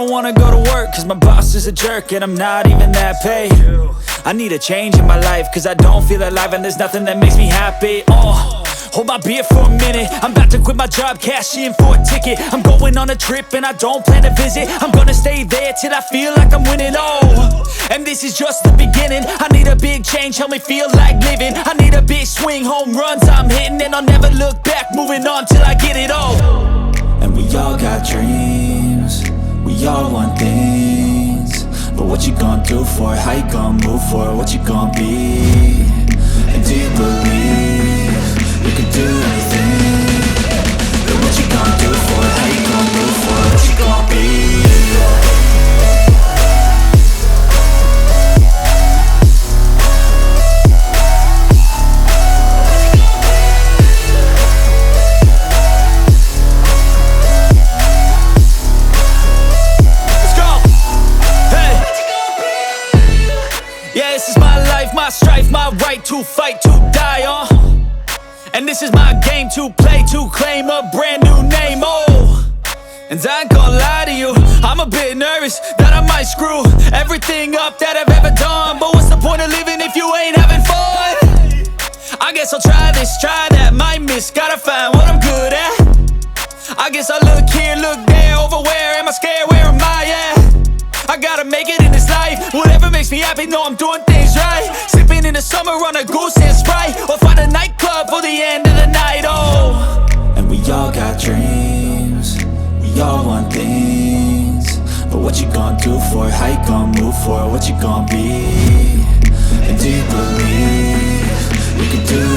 don't wanna go to work cause my boss is a jerk and I'm not even that paid. I need a change in my life cause I don't feel alive and there's nothing that makes me happy. Hold my beer for a minute, I'm about to quit my job, cash in for a ticket. I'm going on a trip and I don't plan to visit. I'm gonna stay there till I feel like I'm winning, and this is just the beginning. I need a big change, help me feel like living. I need a big swing, home runs I'm hitting. And I'll never look back, moving on till I get it all. And we all got dreams, we all want things. But what you gonna do for it, how you gonna move for it, what you gonna be? And do you believe you can do anything? But what you gonna do for it, how you gonna move for it, what you gonna be? Yeah, this is my life, my strife, my right to fight, to die on. And this is my game to play, to claim a brand new name, And I ain't gonna lie to you, I'm a bit nervous that I might screw everything up that I've ever done. But what's the point of living if you ain't having fun? I guess I'll try this, try that, might miss, gotta find what I'm good at. I guess I'll look here, look there, over where am I scared, where am I at? I gotta make it in this life. Whatever makes me happy, know I'm doing things right. Sipping in the summer on a goose and Sprite, or find a nightclub for the end of the night, And we all got dreams, we all want things. But what you gonna do for it, how you gonna move for it, what you gonna be? And do you believe you can do